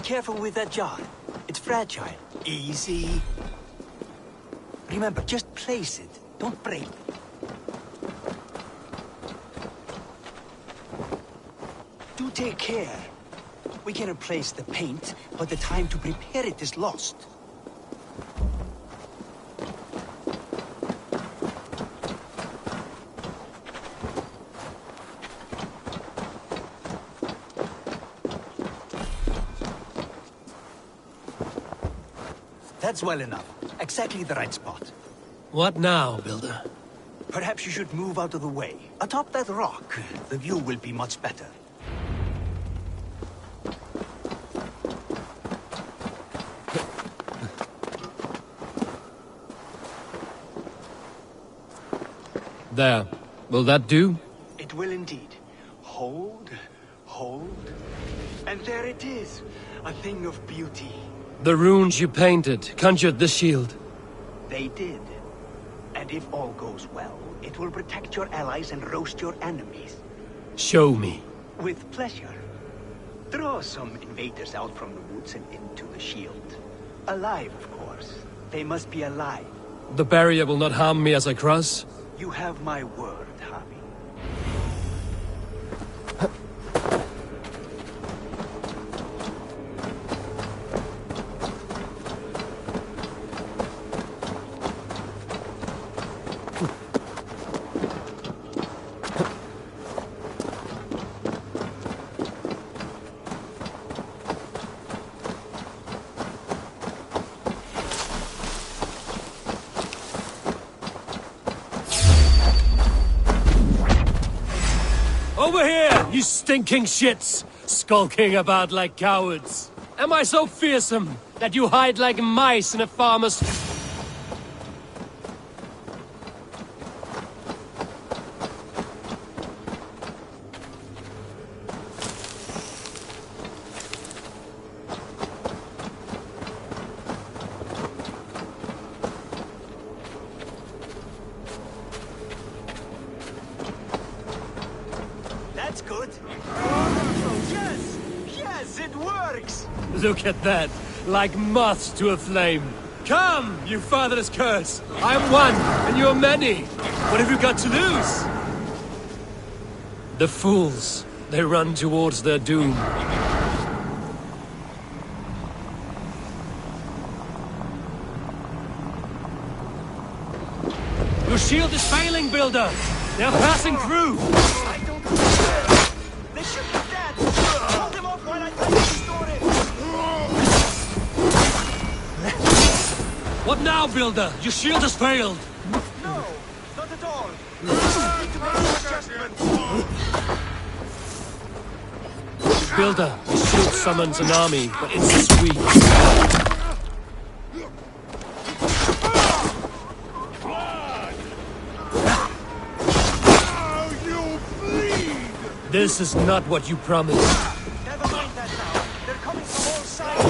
careful with that jar. It's fragile. Easy. Remember, just place it. Don't break it. Do take care. We can replace the paint, but the time to prepare it is lost. That's well enough. Exactly the right spot. What now, Builder? Perhaps you should move out of the way. Atop that rock, the view will be much better. There. Will that do? It will indeed. Hold, hold, and there it is. A thing of beauty. The runes you painted conjured the shield. They did. And if all goes well, it will protect your allies and roast your enemies. Show me. With pleasure. Draw some invaders out from the woods and into the shield. Alive, of course. They must be alive. The barrier will not harm me as I cross? You have my word, Javi. Over here, you stinking shits! Skulking about like cowards. Am I so fearsome that you hide like mice in a farmer's... That's good. Oh, yes! Yes, it works! Look at that, like moths to a flame. Come, you fatherless curse! I'm one, and you're many. What have you got to lose? The fools, they run towards their doom. Your shield is failing, Builder! They're passing through! I don't understand. They should be dead. Hold them off while I try to restore it. What now, Builder? Your shield has failed! No, not at all. I need to make an adjustment. Builder, the shield summons an army, but it's weak. This is not what you promised. Never mind that now. They're coming from all sides.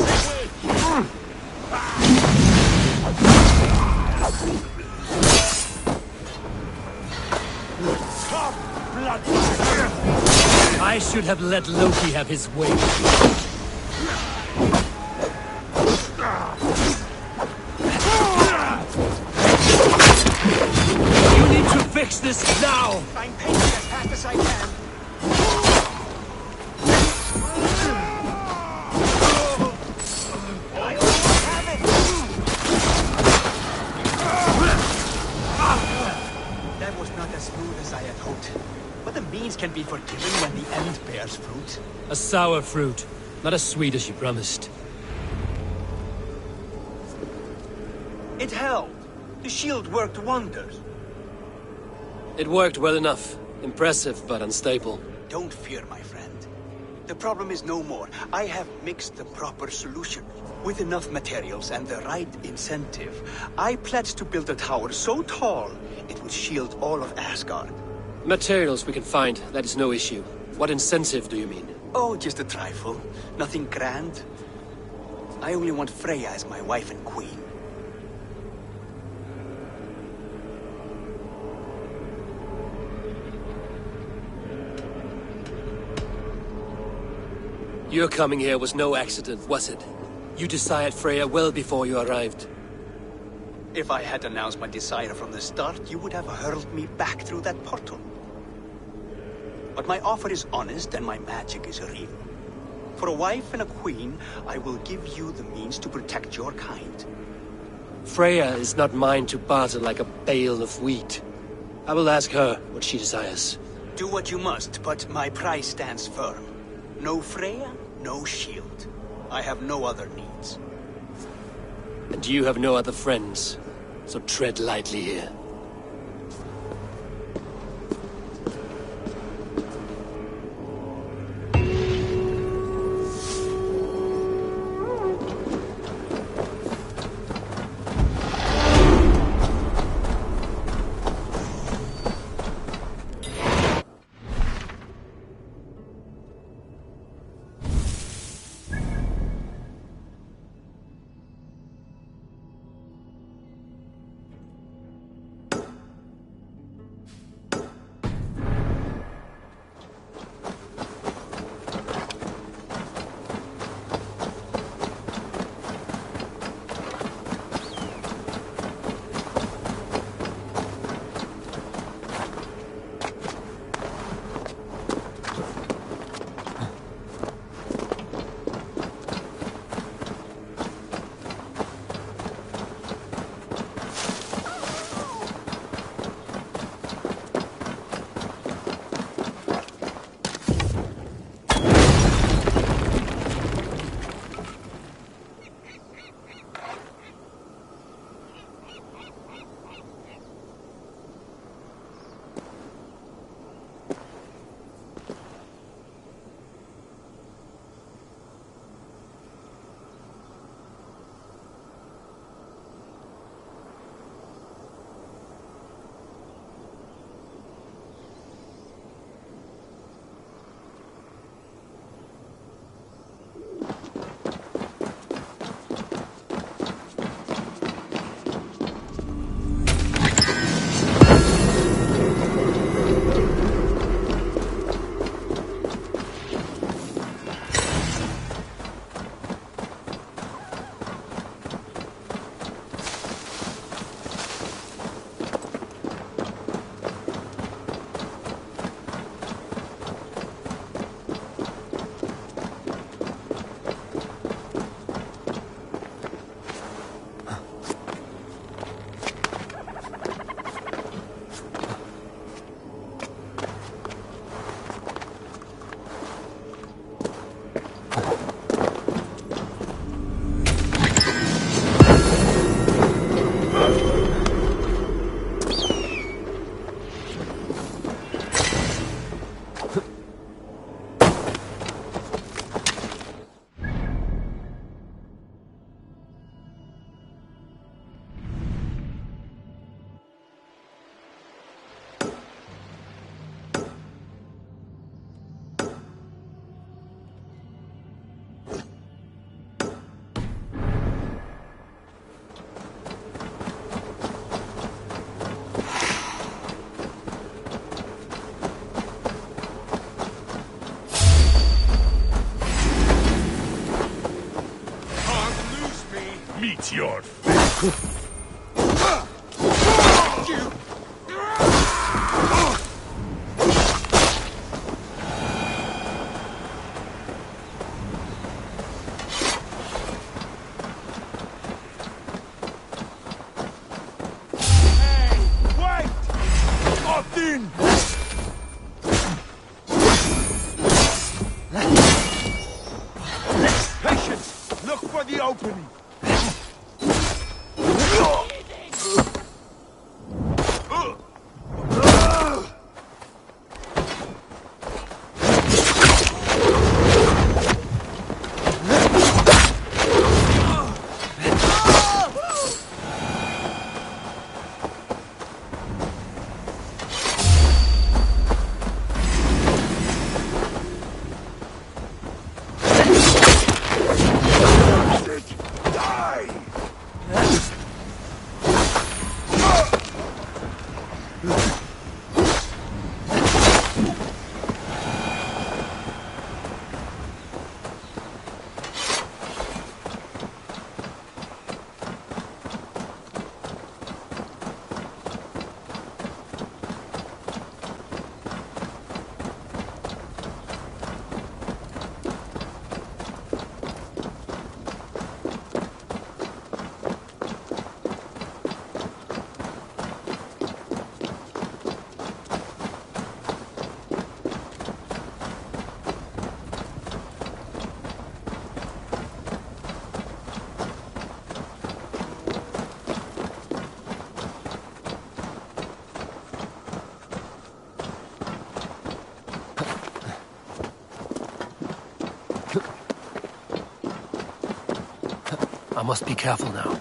I should have let Loki have his way. You need to fix this now! I'm painting as fast as I can. I almost have it. That was not as smooth as I had hoped. But the means can be forgiven when the end bears fruit. A sour fruit, not as sweet as you promised. It held. The shield worked wonders. It worked well enough. Impressive, but unstable. Don't fear, my friend. The problem is no more. I have mixed the proper solution. With enough materials and the right incentive, I pledge to build a tower so tall, it will shield all of Asgard. Materials we can find, that is no issue. What incentive do you mean? Oh, just a trifle. Nothing grand. I only want Freya as my wife and queen. Your coming here was no accident, was it? You desired Freya well before you arrived. If I had announced my desire from the start, you would have hurled me back through that portal. But my offer is honest and my magic is real. For a wife and a queen, I will give you the means to protect your kind. Freya is not mine to barter like a bale of wheat. I will ask her what she desires. Do what you must, but my price stands firm. No Freya, no shield. I have no other needs. And you have no other friends, so tread lightly here. Meet your fate. Patience! Look for the opening! I must be careful now.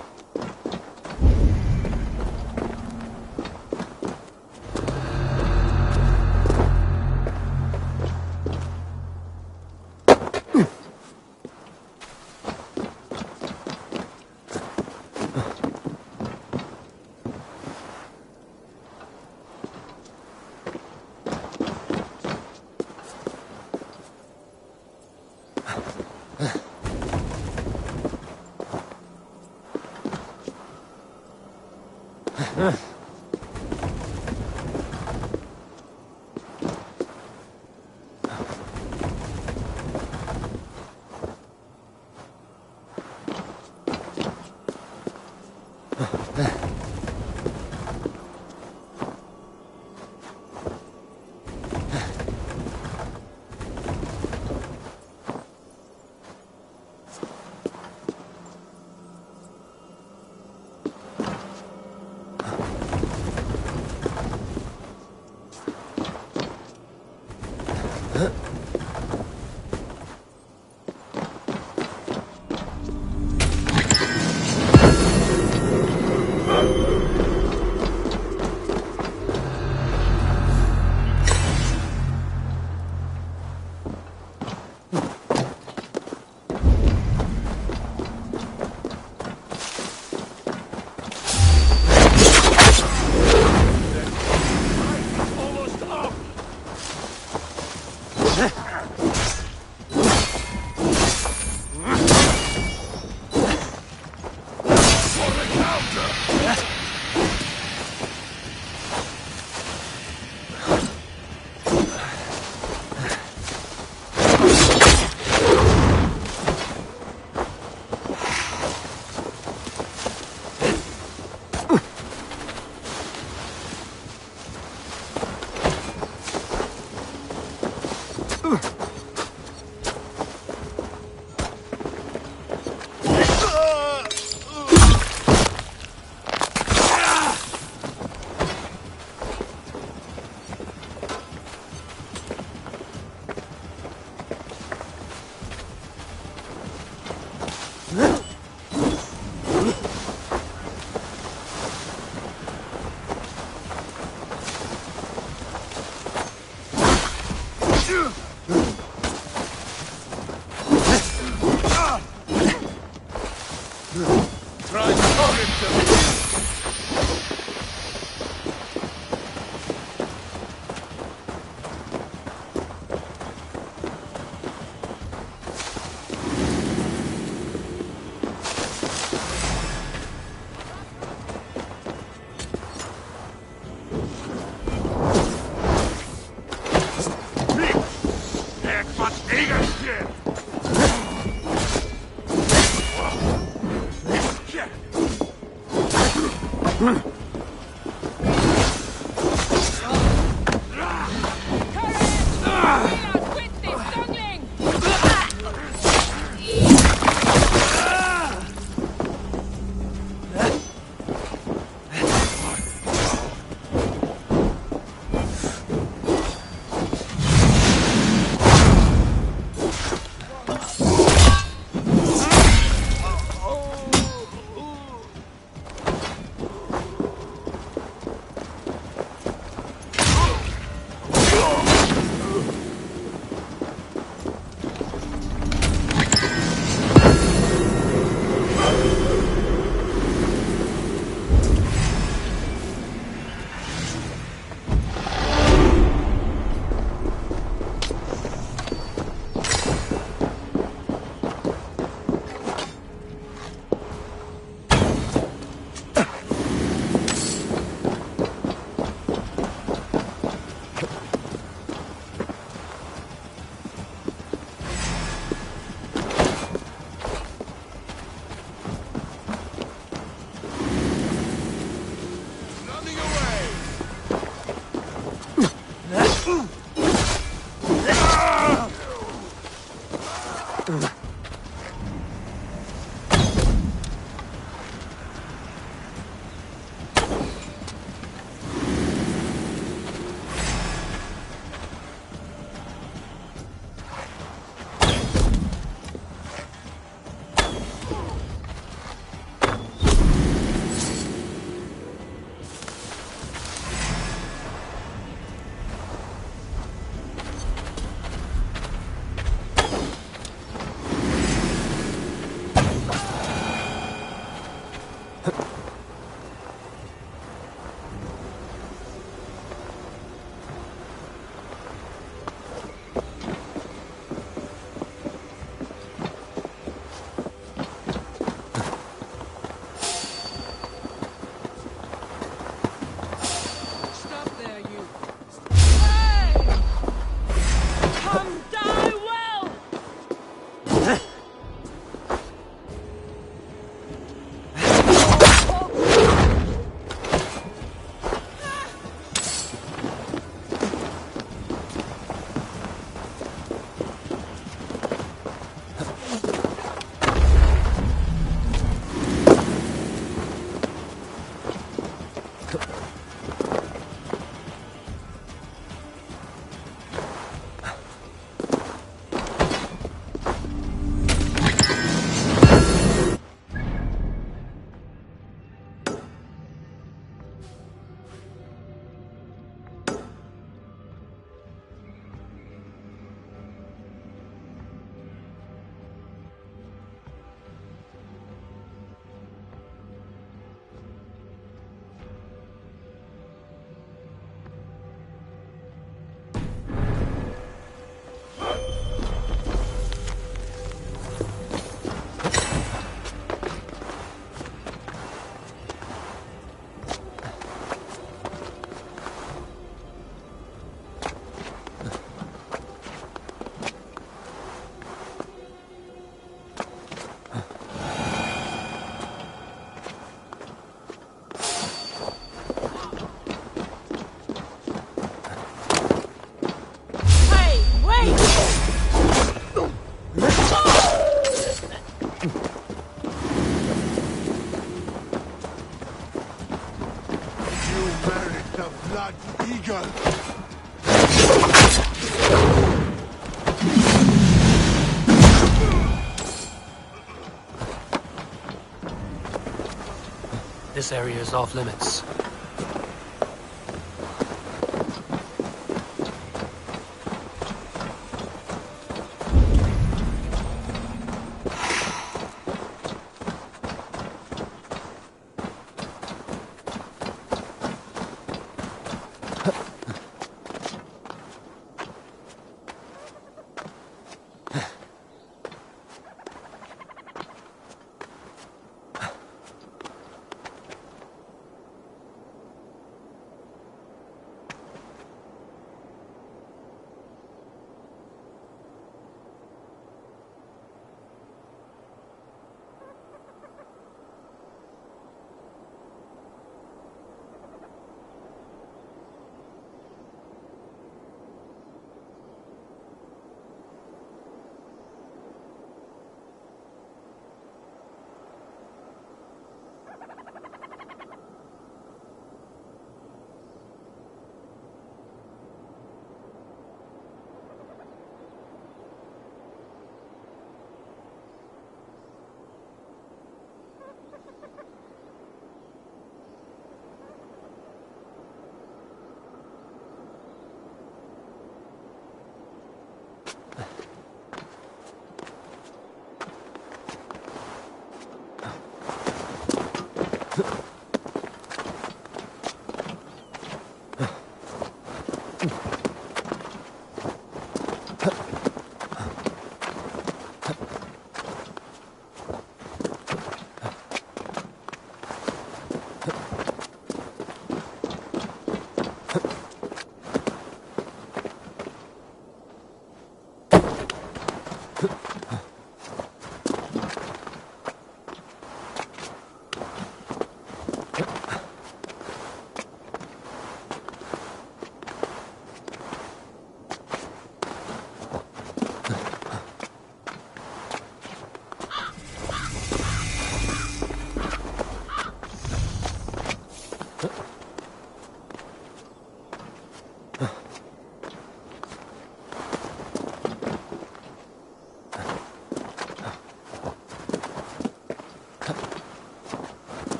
This area is off limits.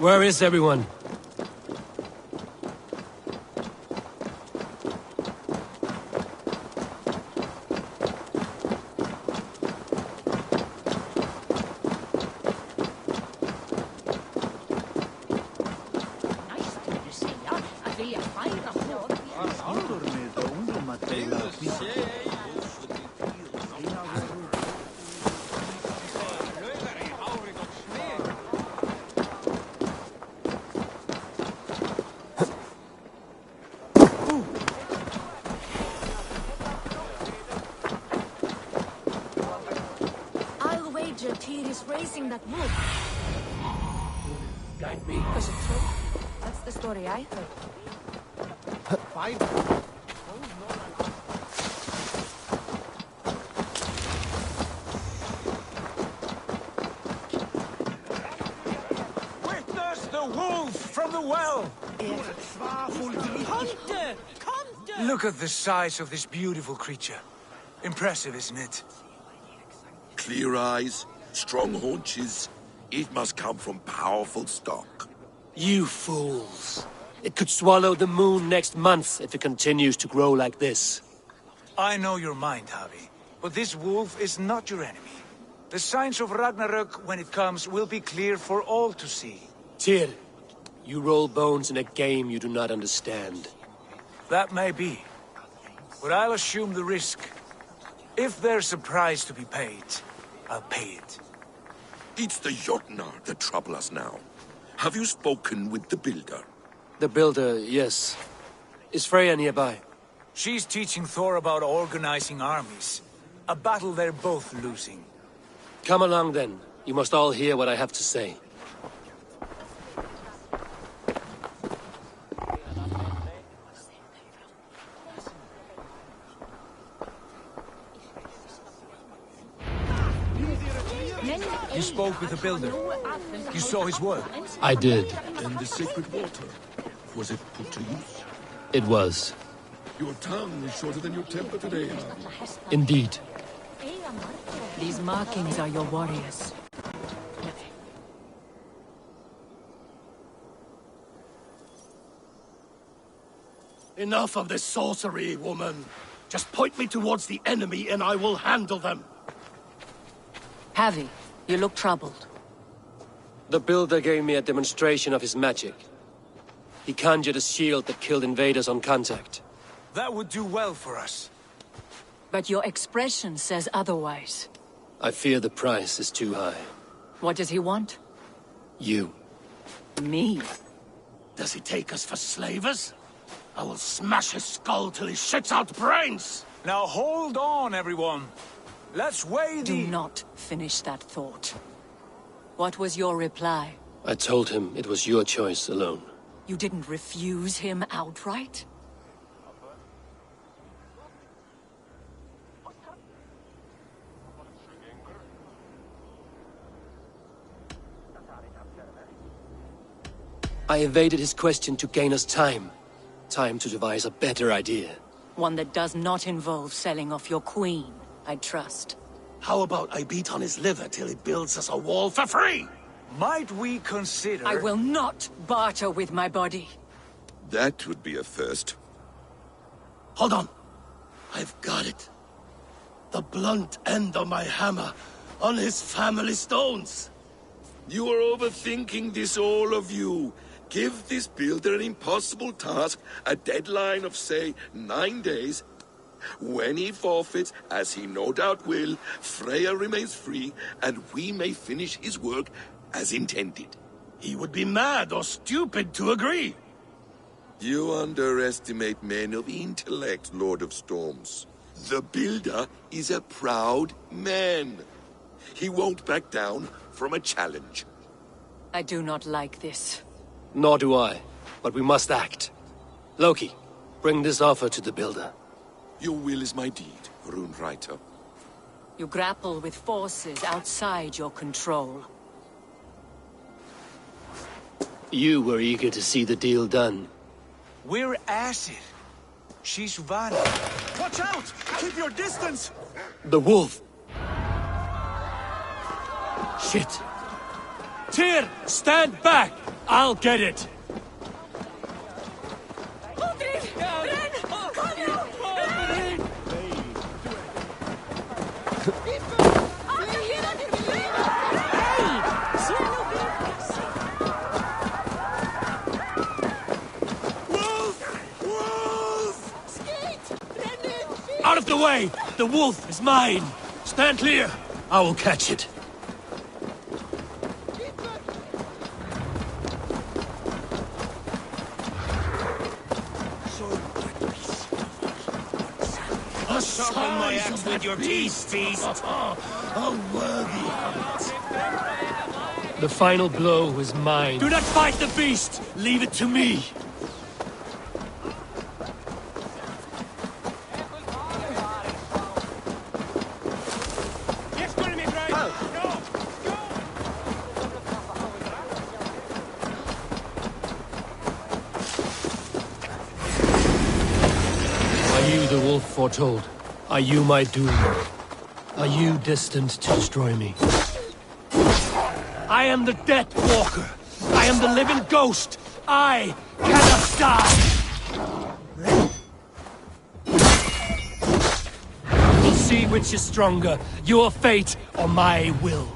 Where is everyone? Tyr is raising that wolf. Guide me. Was it true? That's the story I heard. Witness the wolf from the well! Look at the size of this beautiful creature. Impressive, isn't it? Clear eyes, strong haunches. It must come from powerful stock. You fools. It could swallow the moon next month if it continues to grow like this. I know your mind, Javi, but this wolf is not your enemy. The signs of Ragnarök, when it comes, will be clear for all to see. Tyr, you roll bones in a game you do not understand. That may be, but I'll assume the risk. If there's a price to be paid, I'll pay it. It's the Jotnar that trouble us now. Have you spoken with the builder? The builder, yes. Is Freya nearby? She's teaching Thor about organizing armies. A battle they're both losing. Come along then. You must all hear what I have to say. You spoke with the builder. You saw his work. I did. And the sacred water, was it put to use? It was. Your tongue is shorter than your temper today, Harvey. Indeed. These markings are your warriors. Enough of this sorcery, woman. Just point me towards the enemy and I will handle them. Javi, you look troubled. The builder gave me a demonstration of his magic. He conjured a shield that killed invaders on contact. That would do well for us. But your expression says otherwise. I fear the price is too high. What does he want? You. Me? Does he take us for slavers? I will smash his skull till he shits out brains! Now hold on, everyone. Let's weigh the... Do not finish that thought. What was your reply? I told him it was your choice alone. You didn't refuse him outright? I evaded his question to gain us time. Time to devise a better idea. One that does not involve selling off your queen, I trust. How about I beat on his liver till he builds us a wall for free? Might we consider... I will not barter with my body. That would be a first. Hold on. I've got it. The blunt end of my hammer on his family stones. You are overthinking this, all of you. Give this builder an impossible task, a deadline of, say, 9 days. When he forfeits, as he no doubt will, Freya remains free, and we may finish his work as intended. He would be mad or stupid to agree. You underestimate men of intellect, Lord of Storms. The builder is a proud man. He won't back down from a challenge. I do not like this. Nor do I, but we must act. Loki, bring this offer to the builder. Your will is my deed, Runewriter. You grapple with forces outside your control. You were eager to see the deal done. We're Acid. She's Vana. Watch out! Keep your distance! The wolf! Shit! Tyr, stand back! I'll get it! Out of the way! The wolf is mine! Stand clear! I will catch it. A size with your teeth, beast! A worthy hunt! The final blow is mine. Do not fight the beast! Leave it to me! Are you the wolf foretold? Are you my doom? Are you destined to destroy me? I am the Death Walker! I am the living ghost! I cannot die! We'll see which is stronger, your fate or my will.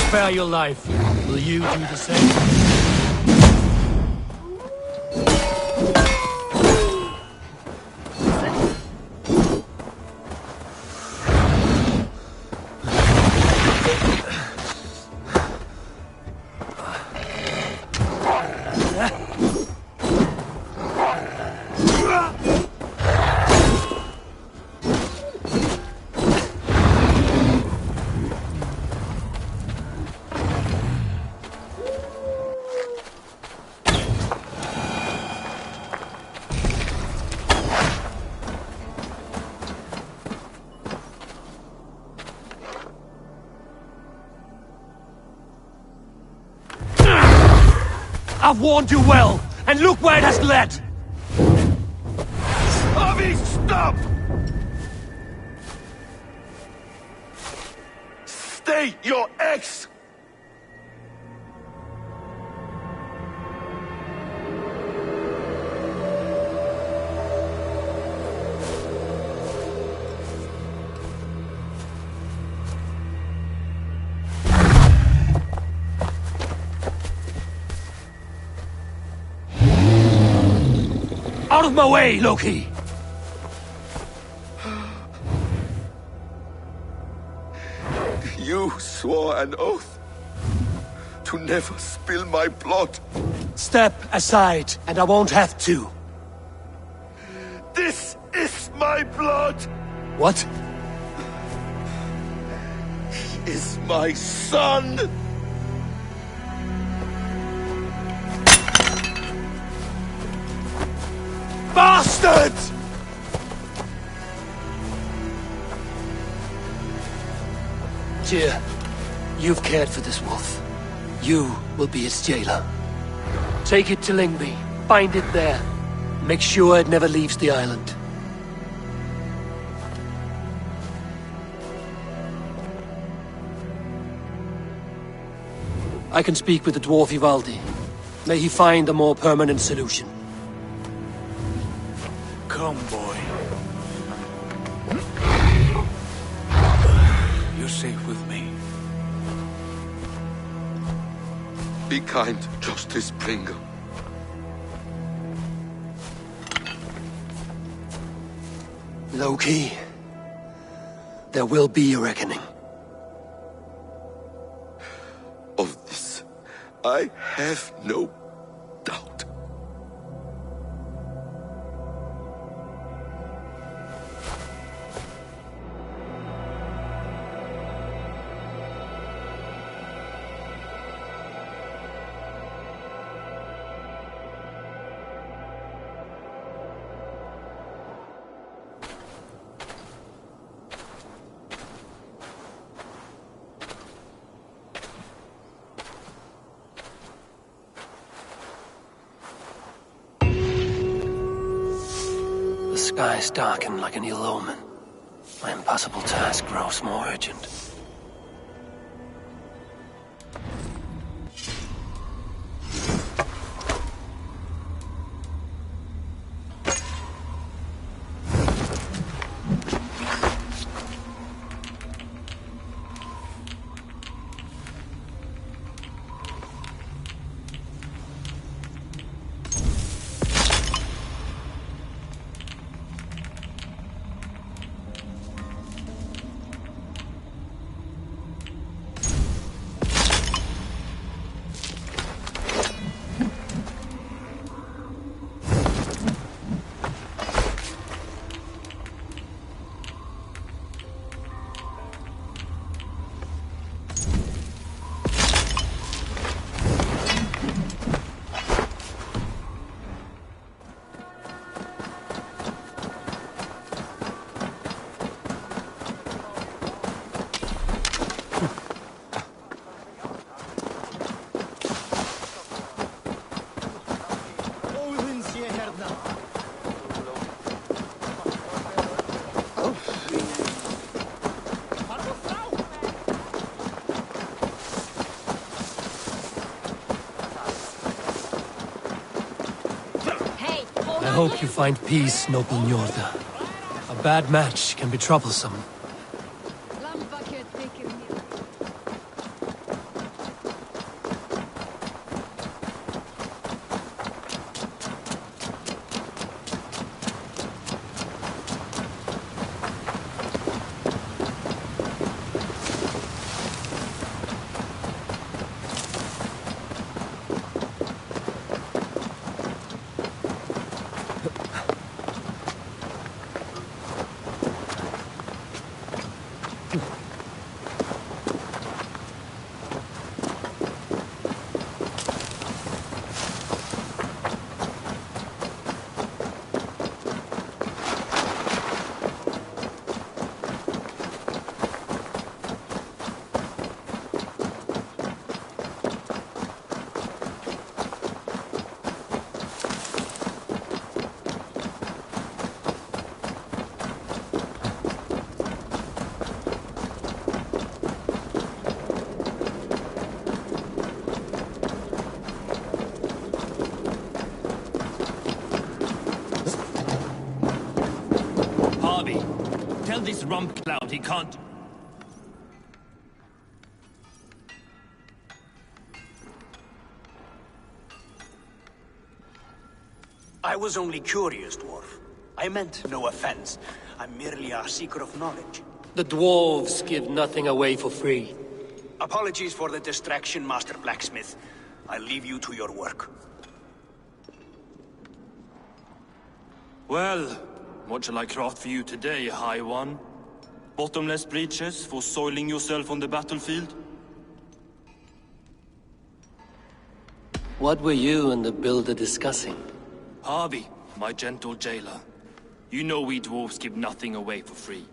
Spare your life. Will you do the same? I've warned you well, and look where it has led! Avi, stop! State your ex! Out of my way, Loki! swore an oath to never spill my blood. Step aside, and I won't have to. This is my blood! What? He is my son! Bastard! Tyr, you've cared for this wolf. You will be its jailer. Take it to Lingby. Bind it there. Make sure it never leaves the island. I can speak with the dwarf Ivaldi. May he find a more permanent solution. Come, boy. You're safe with me. Be kind, Justice Bringer. Loki, there will be a reckoning. Of this, I have no doubt. The skies darken like an ill omen. My impossible task grows more urgent. I hope you find peace, noble Njorda. A bad match can be troublesome. Tell this rump cloud he can't... I was only curious, dwarf. I meant no offense. I'm merely a seeker of knowledge. The dwarves give nothing away for free. Apologies for the distraction, Master Blacksmith. I'll leave you to your work. Well, what shall I craft for you today, High One? Bottomless breeches for soiling yourself on the battlefield? What were you and the builder discussing? Harvey, my gentle jailer. You know we dwarves give nothing away for free.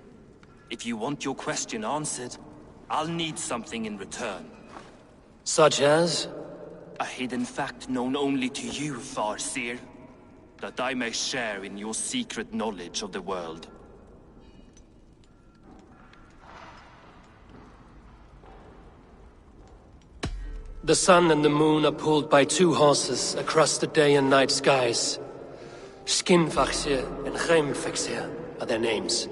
If you want your question answered, I'll need something in return. Such as? A hidden fact known only to you, Farseer. That I may share in your secret knowledge of the world. The sun and the moon are pulled by two horses across the day and night skies. Skinfaxir and Chemfaxir are their names.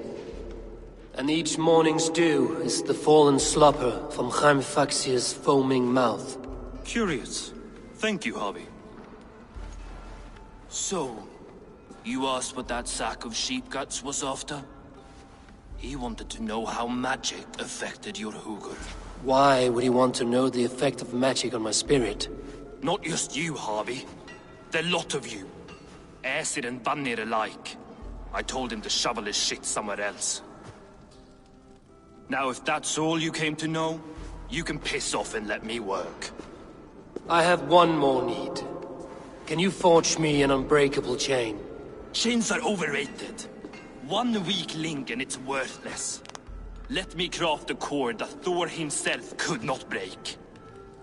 And each morning's dew is the fallen slopper from Chemfaxir's foaming mouth. Curious. Thank you, Harvey. So, you asked what that sack of sheep guts was after? He wanted to know how magic affected your Hugr. Why would he want to know the effect of magic on my spirit? Not just you, Harvey. The lot of you. Aesir and Vanir alike. I told him to shovel his shit somewhere else. Now, if that's all you came to know, you can piss off and let me work. I have one more need. Can you forge me an unbreakable chain? Chains are overrated. One weak link and it's worthless. Let me craft a cord that Thor himself could not break.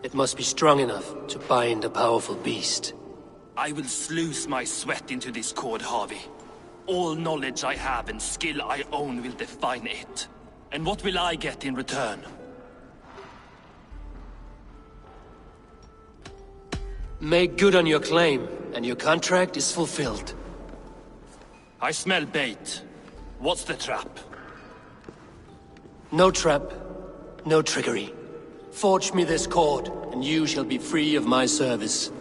It must be strong enough to bind a powerful beast. I will sluice my sweat into this cord, Harvey. All knowledge I have and skill I own will define it. And what will I get in return? Make good on your claim, and your contract is fulfilled. I smell bait. What's the trap? No trap, no trickery. Forge me this cord, and you shall be free of my service.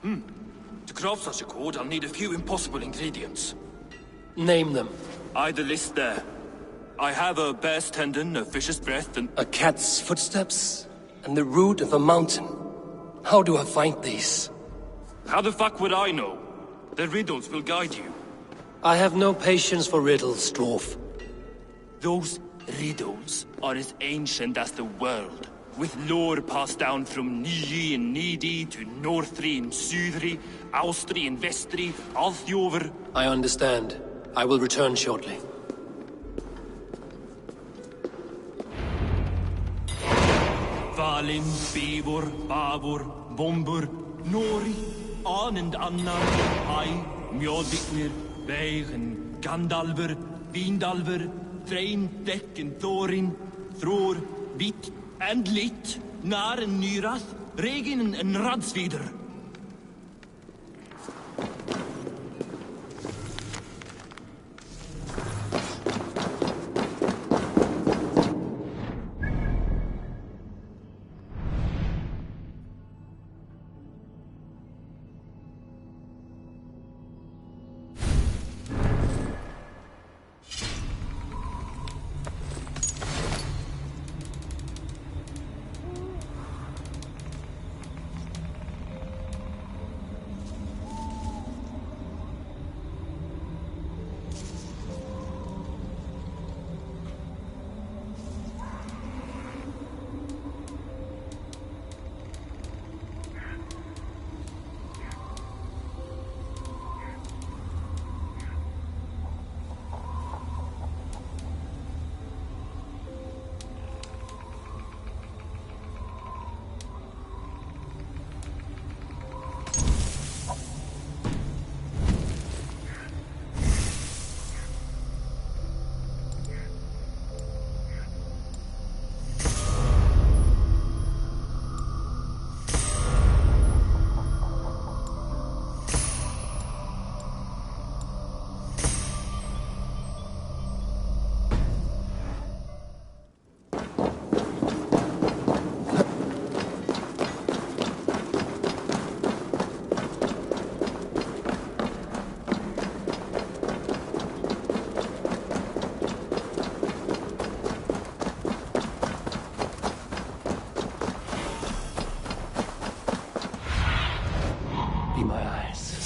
To craft such a cord, I'll need a few impossible ingredients. Name them. The list there. I have a bear's tendon, a fish's breath, and... A cat's footsteps, and the root of a mountain. How do I find these? How the fuck would I know? The riddles will guide you. I have no patience for riddles, dwarf. Those riddles are as ancient as the world, with lore passed down from Niji and Nidi to Northri and Sudri, Austri and Vestri, Althjover. I understand. I will return shortly. Valin, Bivor, Bavor, Bombur, Nori, Anand Annar, Ai, Mjodviknir, Veigen, Gandalver, Vindalver, Threin, Deck and Thorin, Thror, Vit and Lit, Nar and Nyrath, Regin and Radsvider.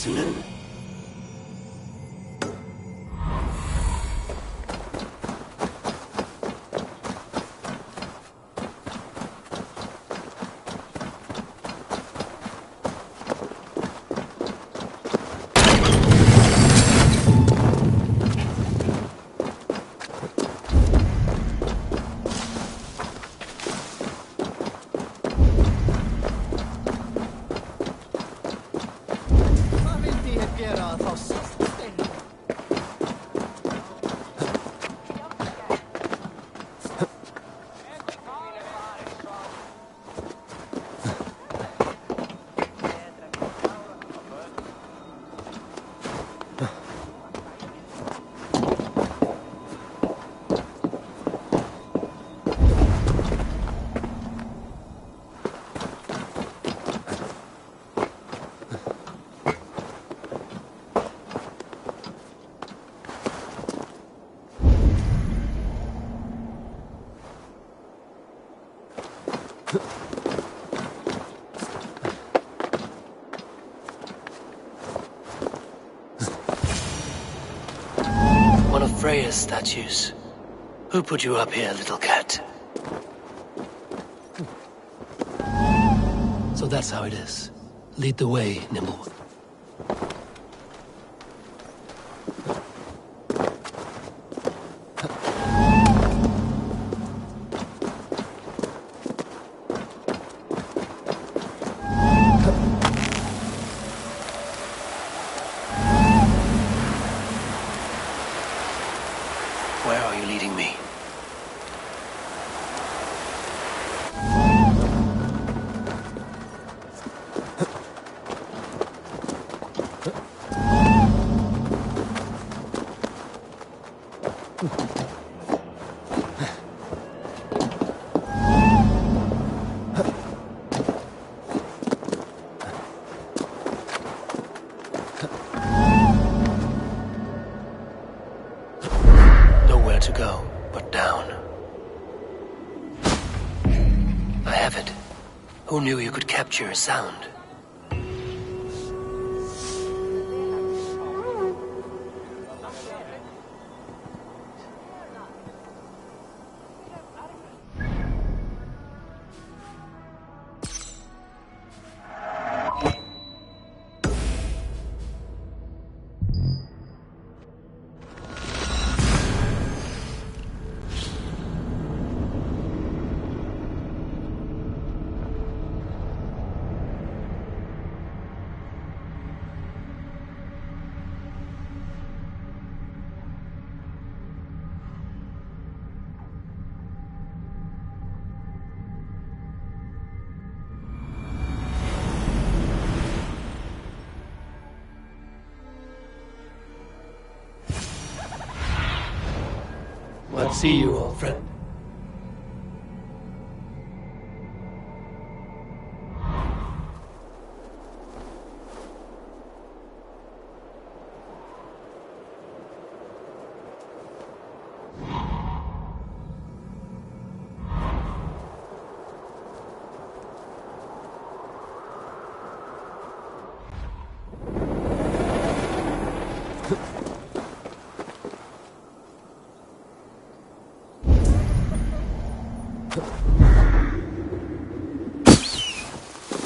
Sunan. One of Freya's statues. Who put you up here, little cat? So that's how it is. Lead the way, Nimble. Where are you leading me? Nowhere to go but down. I have it. Who knew you could capture a sound? What see you, old friend?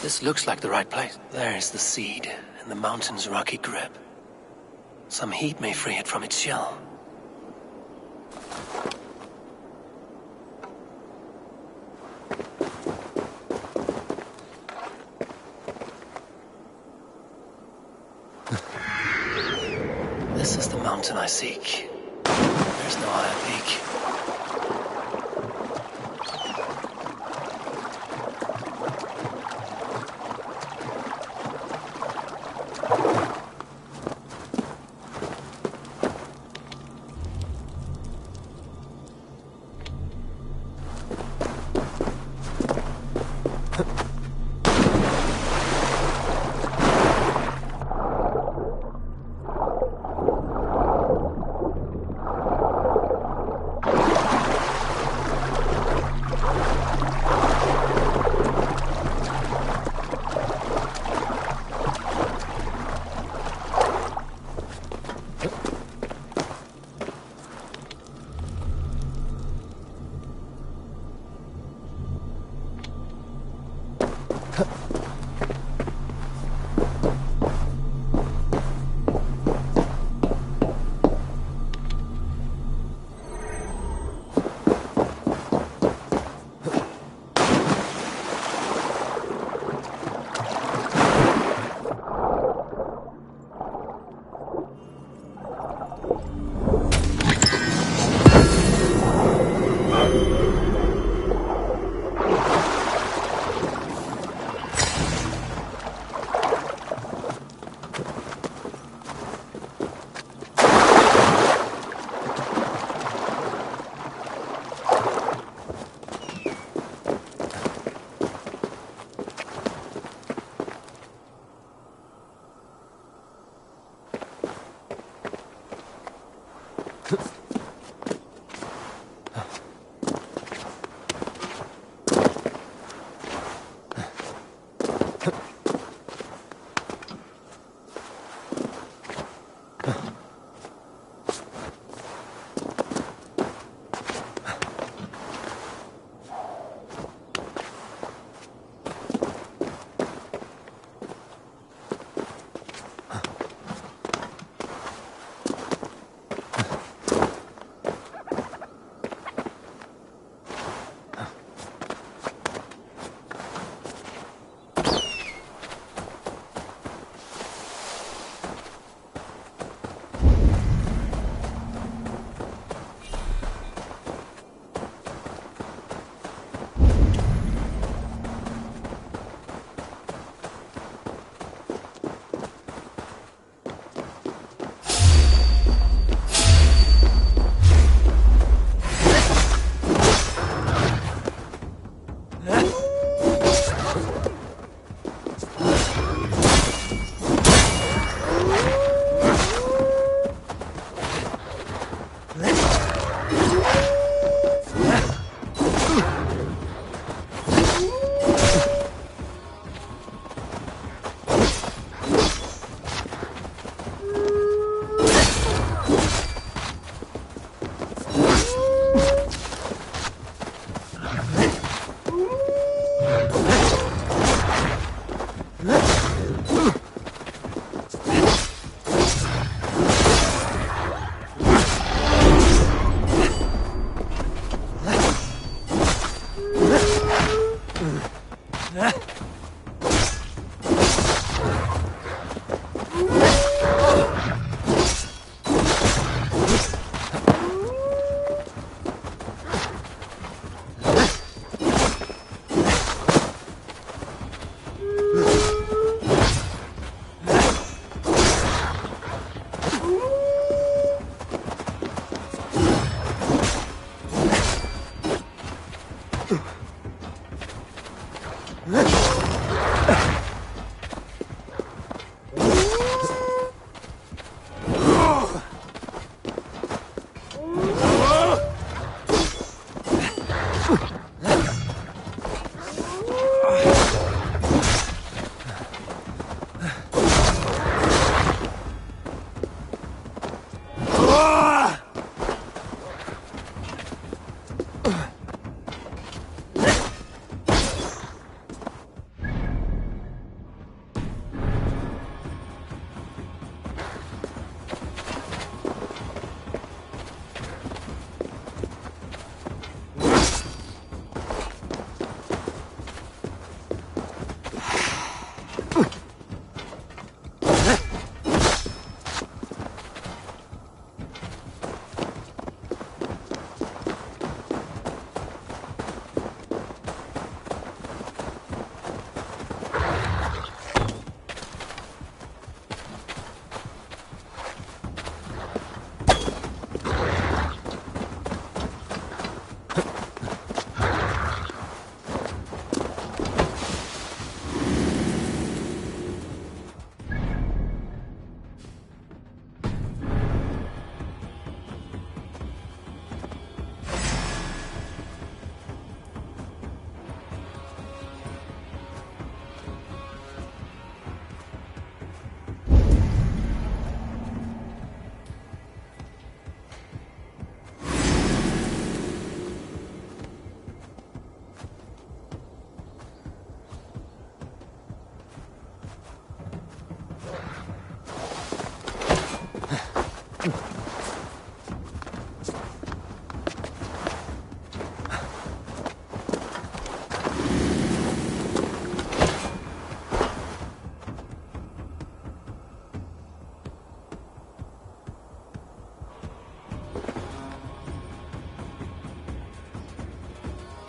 This looks like the right place. There's the seed, in the mountain's rocky grip. Some heat may free it from its shell. This is the mountain I seek. There's no higher peak.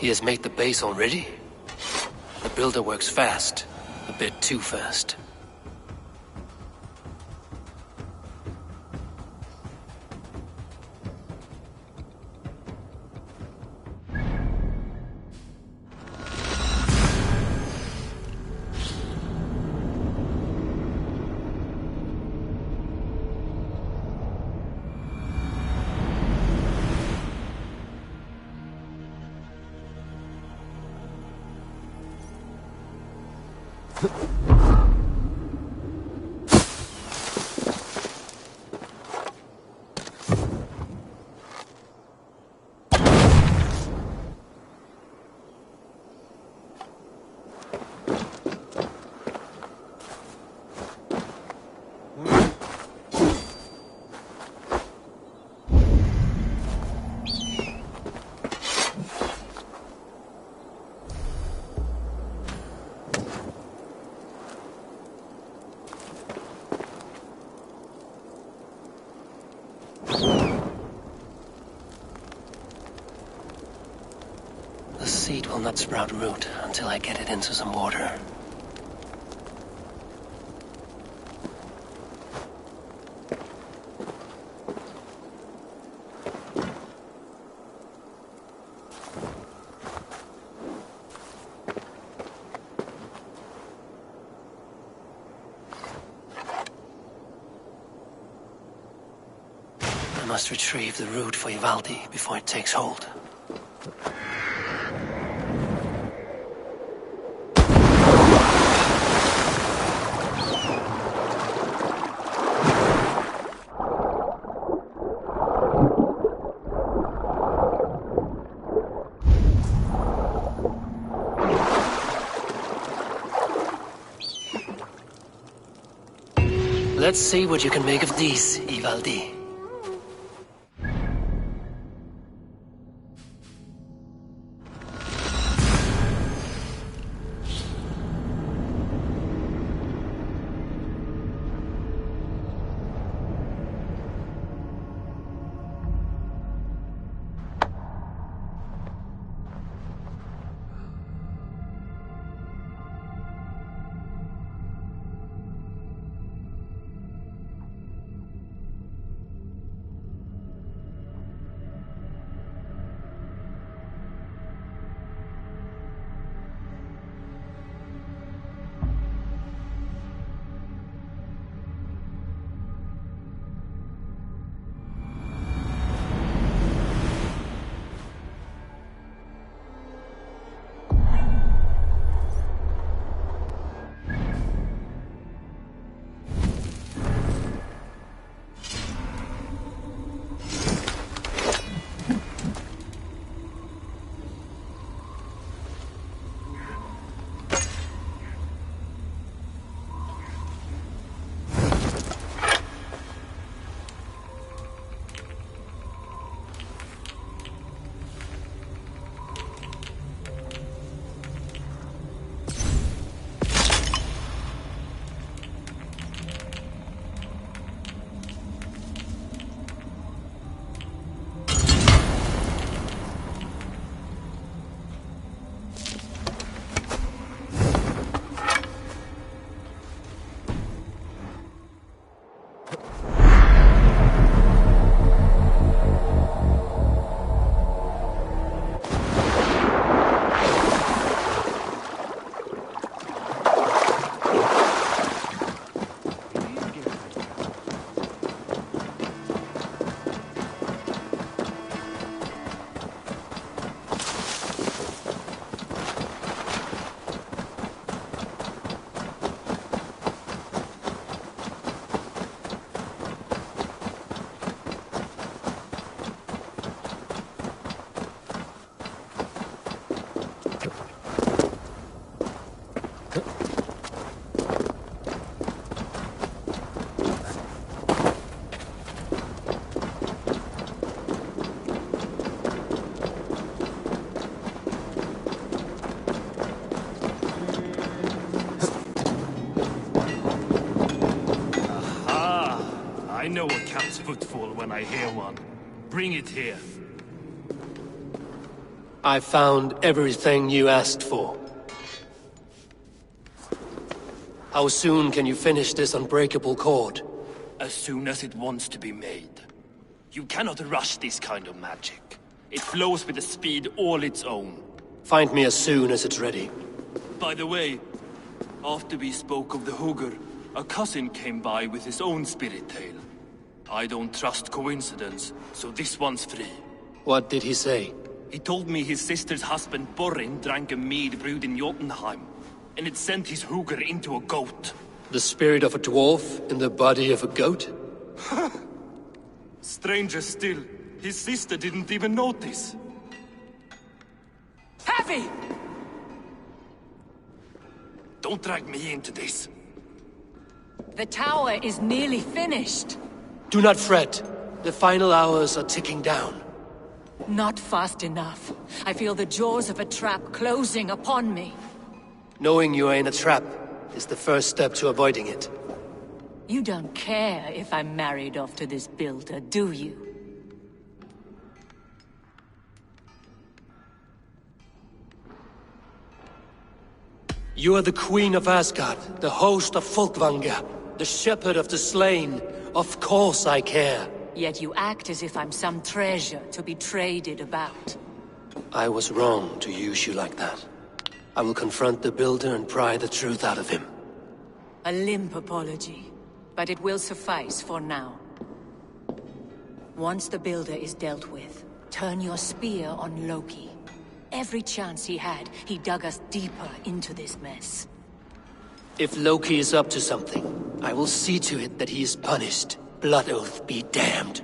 He has made the base already? The builder works fast. A bit too fast. The seed will not sprout root until I get it into some water. I must retrieve the root for Ivaldi before it takes hold. Let's see what you can make of these, Ivaldi. I know a cat's footfall when I hear one. Bring it here. I found everything you asked for. How soon can you finish this unbreakable cord? As soon as it wants to be made. You cannot rush this kind of magic. It flows with a speed all its own. Find me as soon as it's ready. By the way, after we spoke of the Hugger, a cousin came by with his own spirit tale. I don't trust coincidence, so this one's free. What did he say? He told me his sister's husband Borin drank a mead brewed in Jotunheim, and it sent his Hugger into a goat. The spirit of a dwarf in the body of a goat? Stranger still, his sister didn't even notice. Heavy! Don't drag me into this. The tower is nearly finished. Do not fret. The final hours are ticking down. Not fast enough. I feel the jaws of a trap closing upon me. Knowing you are in a trap is the first step to avoiding it. You don't care if I'm married off to this builder, do you? You are the Queen of Asgard, the host of Folkvanga, the shepherd of the slain. Of course I care. Yet you act as if I'm some treasure to be traded about. I was wrong to use you like that. I will confront the builder and pry the truth out of him. A limp apology, but it will suffice for now. Once the builder is dealt with, turn your spear on Loki. Every chance he had, he dug us deeper into this mess. If Loki is up to something, I will see to it that he is punished. Blood Oath be damned.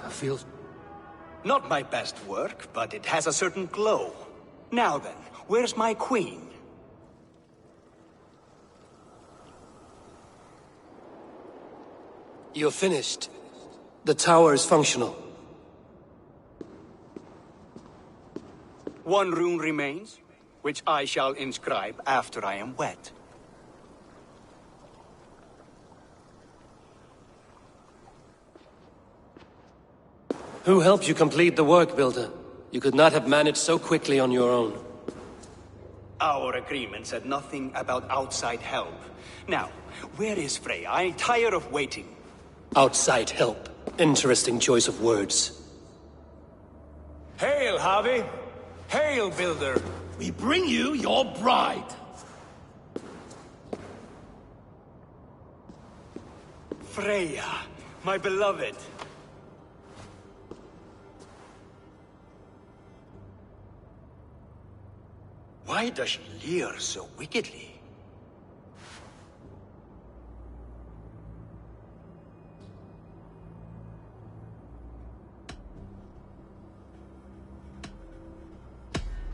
Feels... Not my best work, but it has a certain glow. Now then, where's my queen? You're finished. The tower is functional. One rune remains, which I shall inscribe after I am wet. Who helped you complete the work, Builder? You could not have managed so quickly on your own. Our agreement said nothing about outside help. Now, where is Freya? I'm tired of waiting. Outside help. Interesting choice of words. Hail, Harvey! Hail, Builder! We bring you your bride. Freya, my beloved. Why does she leer so wickedly?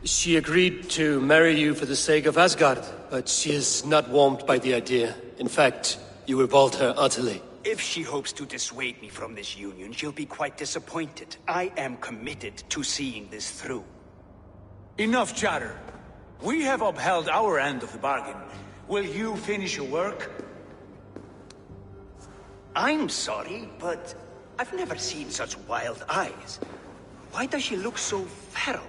She agreed to marry you for the sake of Asgard, but she is not warmed by the idea. In fact, you revolt her utterly. If she hopes to dissuade me from this union, she'll be quite disappointed. I am committed to seeing this through. Enough chatter. We have upheld our end of the bargain. Will you finish your work? I'm sorry, but I've never seen such wild eyes. Why does she look so feral?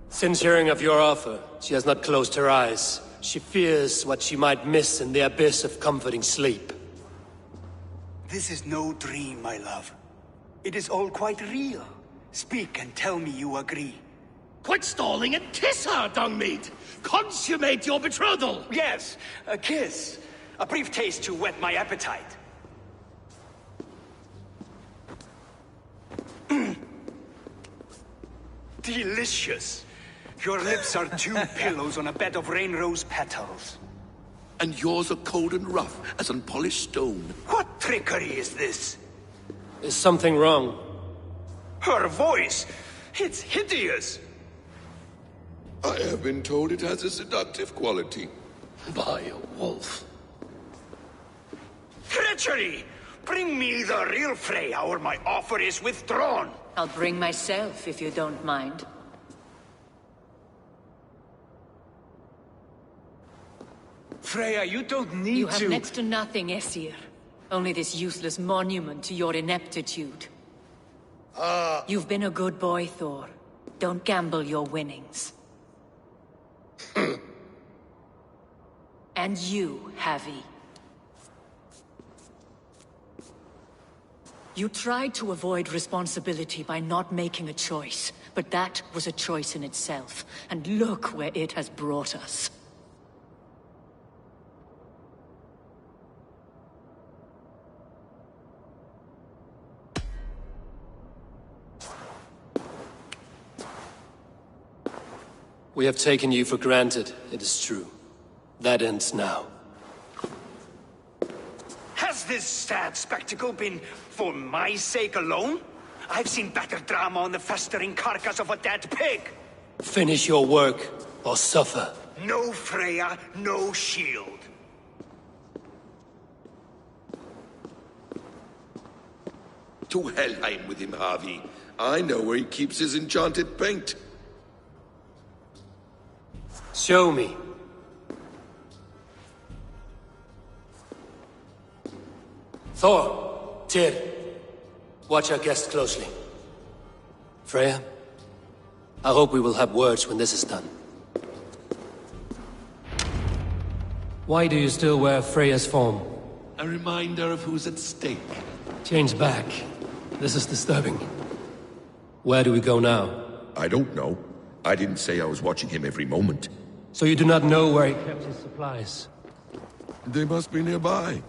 Since hearing of your offer, she has not closed her eyes. She fears what she might miss in the abyss of comforting sleep. This is no dream, my love. It is all quite real. Speak and tell me you agree. Quit stalling and kiss her, Dungmeat! Consummate your betrothal! Yes, a kiss. A brief taste to whet my appetite. Delicious. Your lips are two pillows on a bed of rain rose petals. And yours are cold and rough as unpolished stone. What trickery is this? Is something wrong? Her voice! It's hideous! I have been told it has a seductive quality. By a wolf. Treachery! Bring me the real Freya, or my offer is withdrawn! I'll bring myself, if you don't mind. Freya, you don't need You have to... next to nothing, Aesir. Only this useless monument to your ineptitude. You've been a good boy, Thor. Don't gamble your winnings. And you, Havi. You tried to avoid responsibility by not making a choice, but that was a choice in itself, and look where it has brought us. We have taken you for granted, it is true. That ends now. Has this sad spectacle been for my sake alone? I've seen better drama on the festering carcass of a dead pig! Finish your work, or suffer. No Freya, no shield. To Helheim with him, Harvey. I know where he keeps his enchanted paint. Show me. Thor, Tyr, watch our guest closely. Freya, I hope we will have words when this is done. Why do you still wear Freya's form? A reminder of who's at stake. Change back. This is disturbing. Where do we go now? I don't know. I didn't say I was watching him every moment. So you do not know where he kept his supplies? They must be nearby.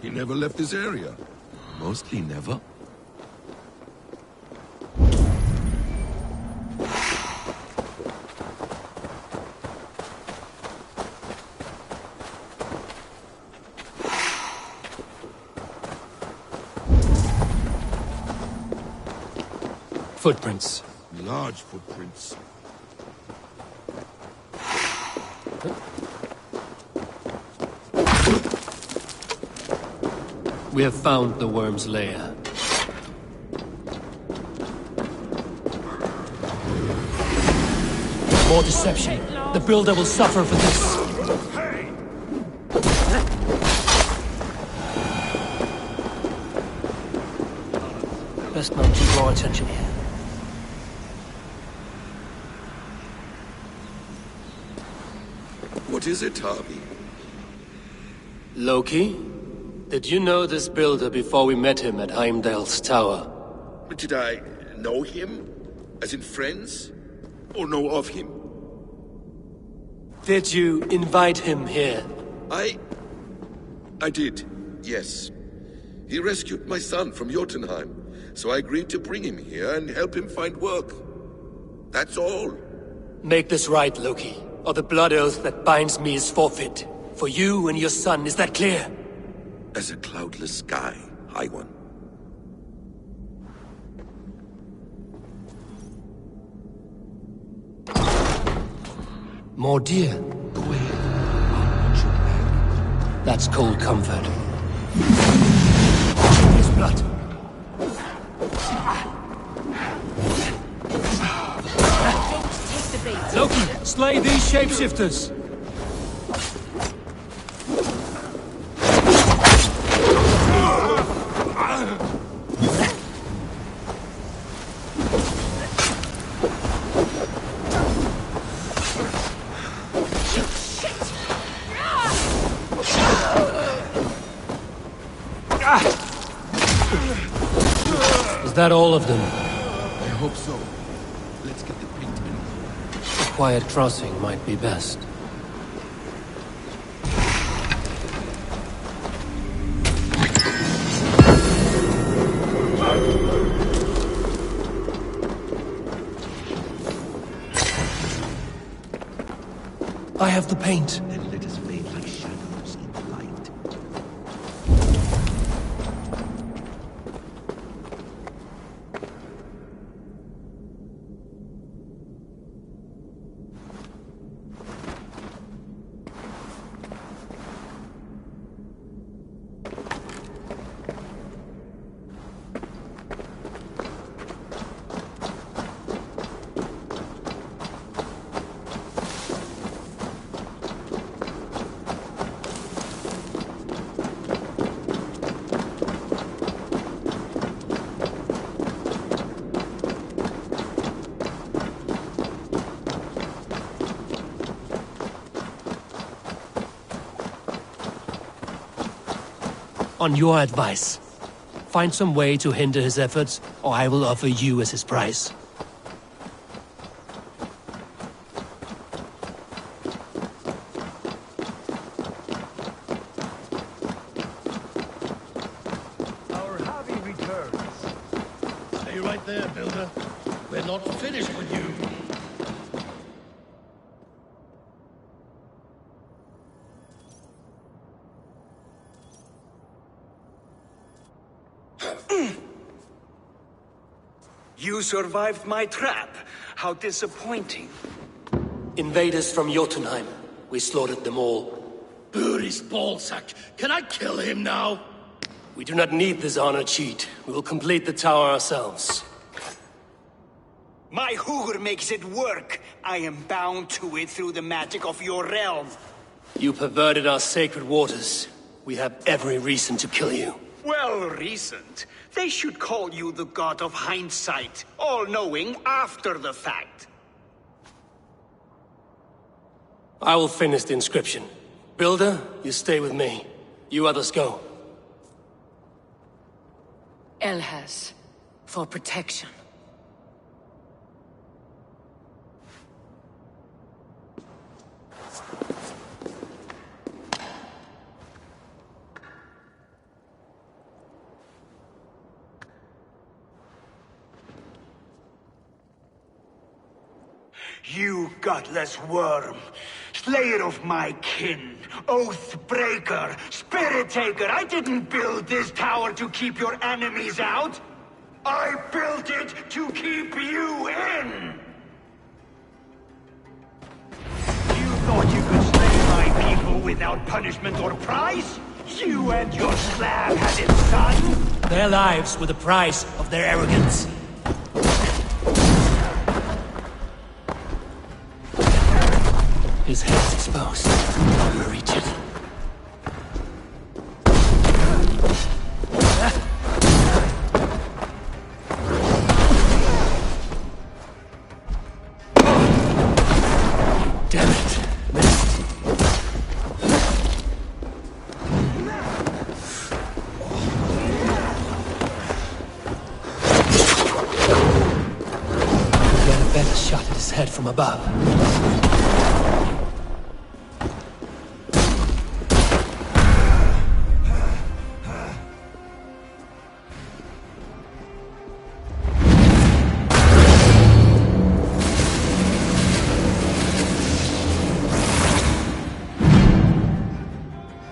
He never left this area. Mostly never. Footprints. Large footprints. We have found the worm's lair. More deception. The Builder will suffer for this. Best not to draw attention here. What is it, Harvey? Loki? Did you know this builder before we met him at Heimdall's tower? Did I know him? As in friends? Or know of him? Did you invite him here? I did, yes. He rescued my son from Jotunheim, so I agreed to bring him here and help him find work. That's all. Make this right, Loki, or the blood oath that binds me is forfeit. For you and your son, is that clear? As a cloudless sky, High One. More dear. Go ahead. I'll put you back. That's cold comfort. His blood. Take the bait. Loki, slay these shapeshifters! Is that all of them? I hope so. Let's get the paint in. A quiet crossing might be best. I have the paint. Then let us fade like shadows in the light. On your advice, find some way to hinder his efforts, or I will offer you as his price. Our hobby returns. Stay right there, Builder. We're not finished with you. You survived my trap. How disappointing. Invaders from Jotunheim. We slaughtered them all. Buri's ballsack. Can I kill him now? We do not need this honor cheat. We will complete the tower ourselves. My Hugr makes it work. I am bound to it through the magic of your realm. You perverted our sacred waters. We have every reason to kill you. Well reasoned. They should call you the god of hindsight, all-knowing after the fact. I will finish the inscription. Builder, you stay with me. You others go. Elhas, for protection. You godless worm, slayer of my kin, oath breaker, spirit taker, I didn't build this tower to keep your enemies out. I built it to keep you in. You thought you could slay my people without punishment or prize? You and your slab-headed son? Their lives were the price of their arrogance. His head's exposed. I'll reach it. shot at his head from above.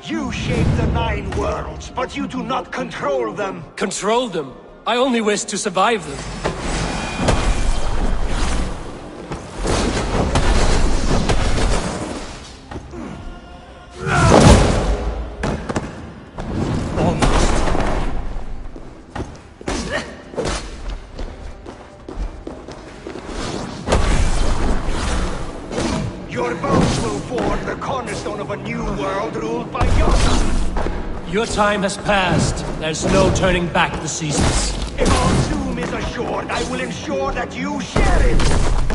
You shape the 9 worlds, but you do not control them. Control them? I only wish to survive them. Your bones will form the cornerstone of a new world ruled by Yona. Your time has passed. There's no turning back the seasons. If our doom is assured, I will ensure that you share it!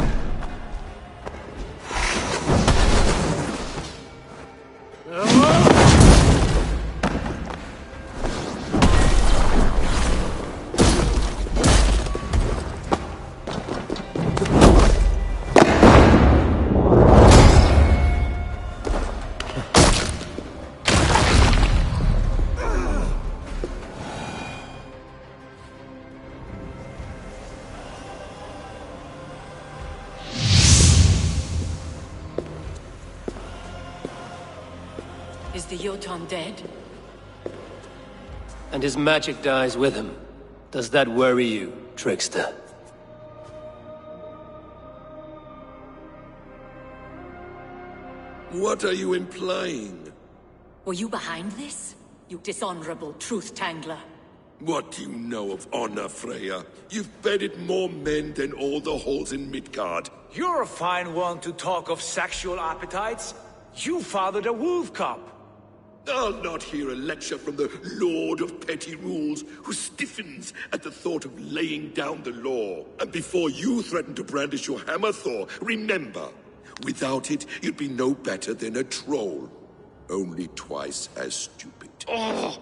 Is the Jotun dead? And his magic dies with him. Does that worry you, trickster? What are you implying? Were you behind this? You dishonorable truth-tangler. What do you know of honor, Freya? You've bedded more men than all the halls in Midgard. You're a fine one to talk of sexual appetites. You fathered a wolf cub. I'll not hear a lecture from the Lord of Petty Rules, who stiffens at the thought of laying down the law. And before you threaten to brandish your hammer, Thor, remember, without it, you'd be no better than a troll. Only twice as stupid. Oh!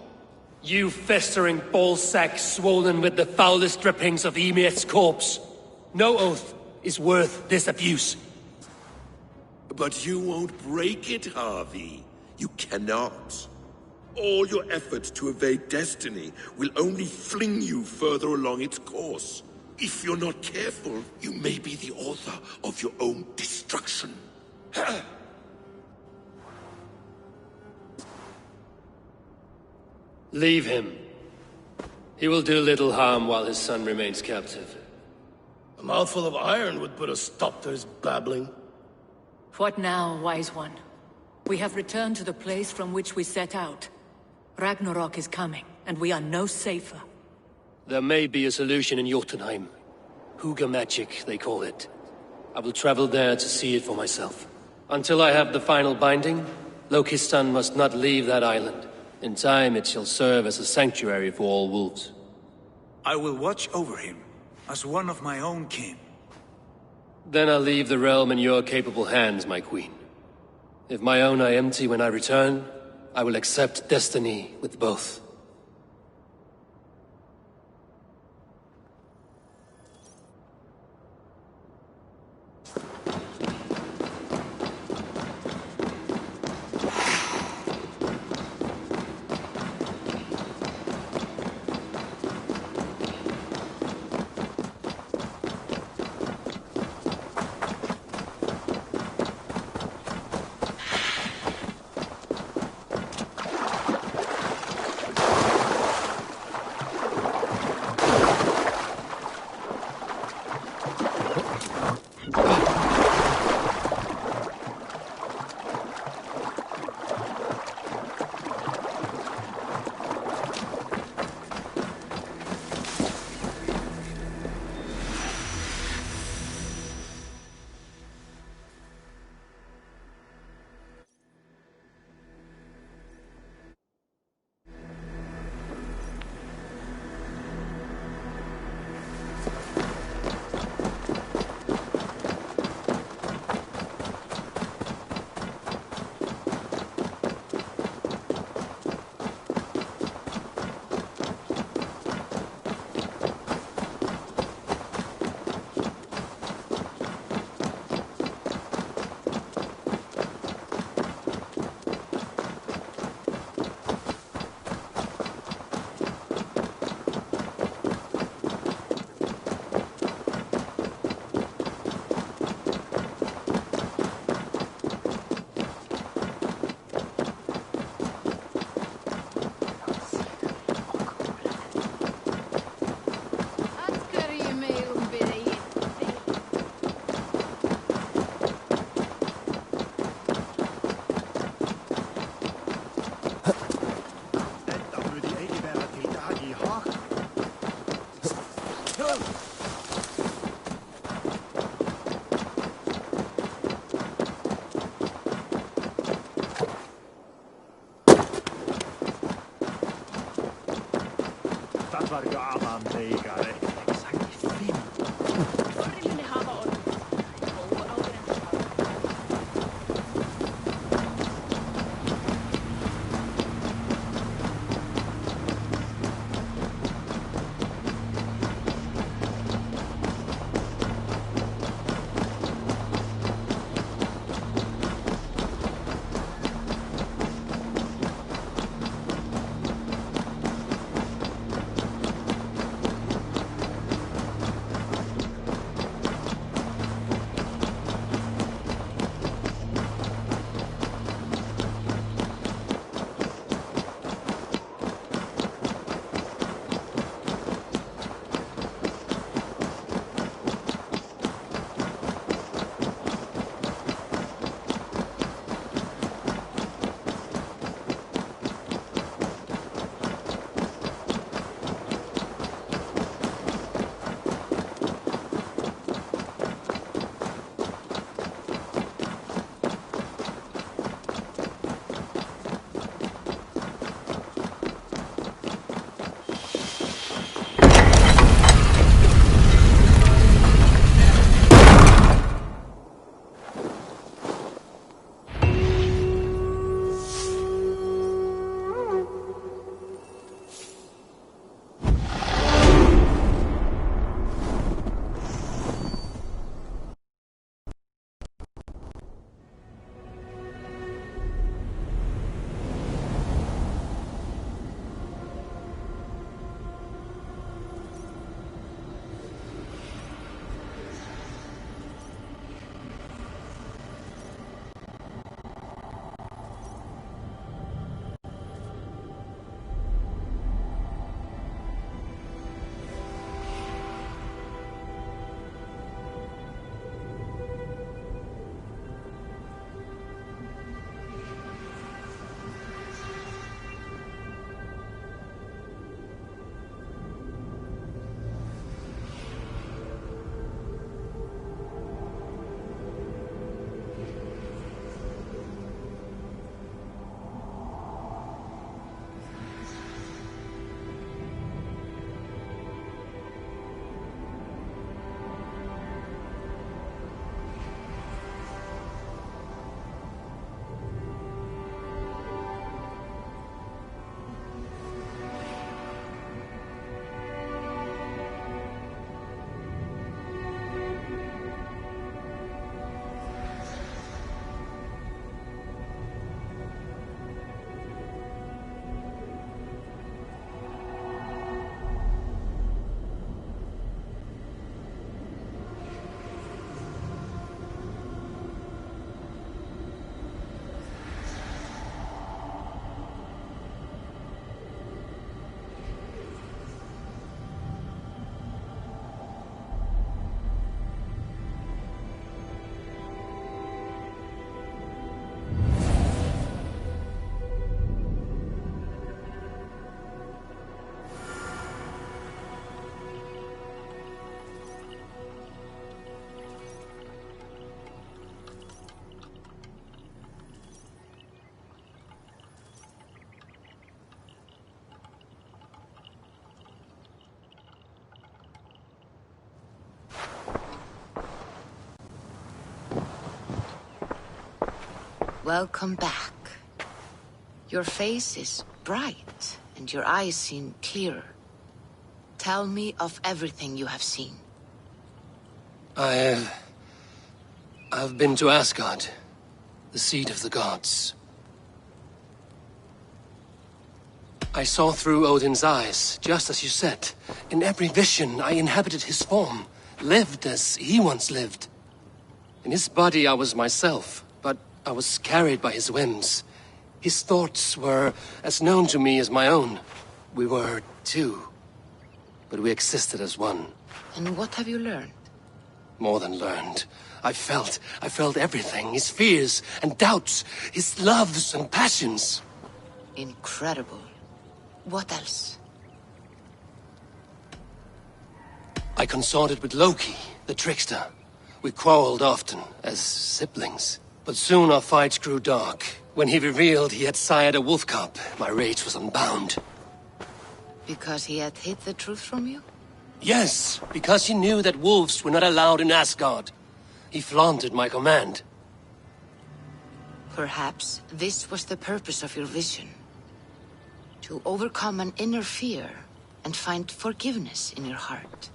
You festering ballsack swollen with the foulest drippings of Ymir's corpse. No oath is worth this abuse. But you won't break it, Harvey. You cannot. All your efforts to evade destiny will only fling you further along its course. If you're not careful, you may be the author of your own destruction. Leave him. He will do little harm while his son remains captive. A mouthful of iron would put a stop to his babbling. What now, wise one? We have returned to the place from which we set out. Ragnarok is coming, and we are no safer. There may be a solution in Jotunheim. Huga magic, they call it. I will travel there to see it for myself. Until I have the final binding, Loki's son must not leave that island. In time, it shall serve as a sanctuary for all wolves. I will watch over him, as one of my own kin. Then I'll leave the realm in your capable hands, my queen. If my own are empty when I return, I will accept destiny with both. Welcome back. Your face is bright, and your eyes seem clearer. Tell me of everything you have seen. I've been to Asgard, the seat of the gods. I saw through Odin's eyes, just as you said. In every vision, I inhabited his form, lived as he once lived. In his body, I was myself, but I was carried by his whims. His thoughts were as known to me as my own. We were two, but we existed as one. And what have you learned? More than learned. I felt everything. His fears and doubts, his loves and passions. Incredible. What else? I consorted with Loki, the trickster. We quarreled often, as siblings. But soon our fights grew dark. When he revealed he had sired a wolf cub, my rage was unbound. Because he had hid the truth from you? Yes, because he knew that wolves were not allowed in Asgard. He flaunted my command. Perhaps this was the purpose of your vision. To overcome an inner fear and find forgiveness in your heart.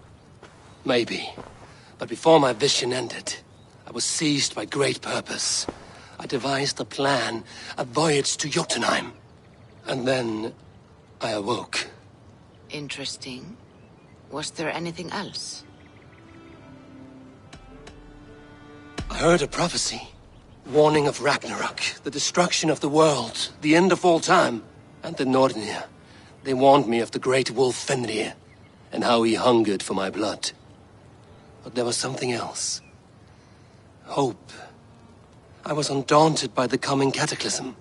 Maybe. But before my vision ended, I was seized by great purpose. I devised a plan, a voyage to Jotunheim. And then I awoke. Interesting. Was there anything else? I heard a prophecy. Warning of Ragnarok, the destruction of the world, the end of all time. And the Nornir. They warned me of the great wolf Fenrir, and how he hungered for my blood. But there was something else. Hope. I was undaunted by the coming cataclysm.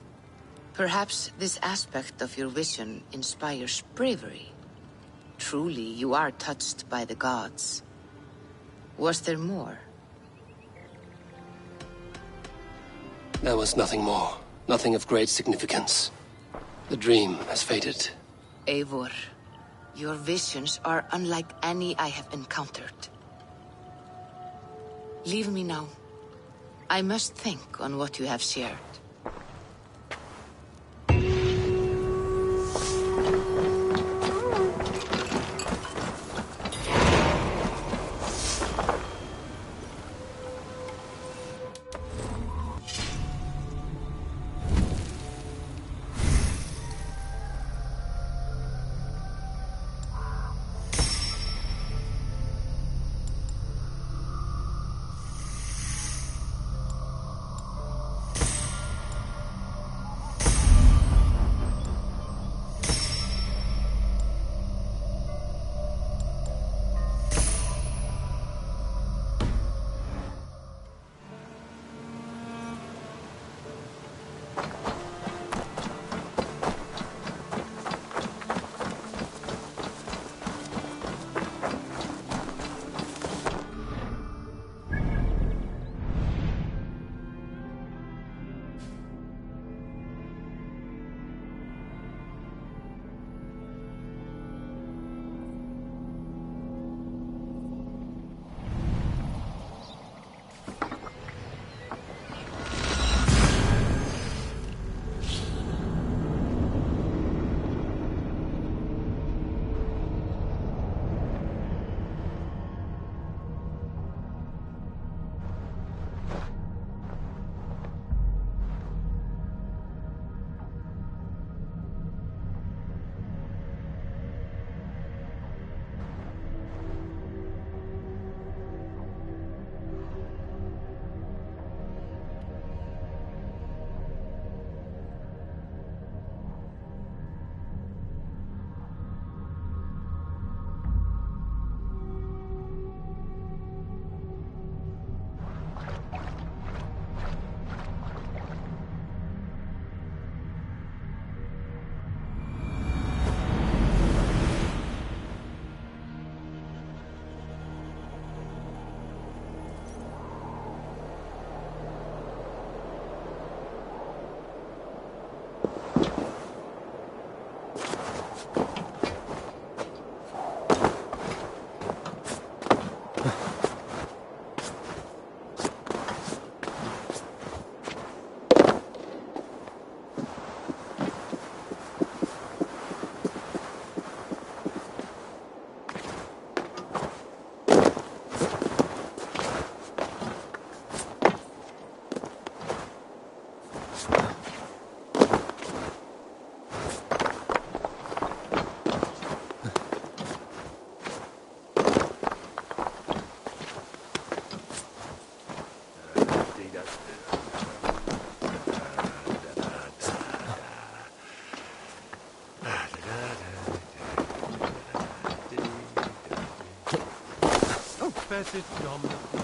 Perhaps this aspect of your vision inspires bravery. Truly, you are touched by the gods. Was there more? There was nothing more. Nothing of great significance. The dream has faded. Eivor, your visions are unlike any I have encountered. Leave me now. I must think on what you have shared. Confess it, Dominic.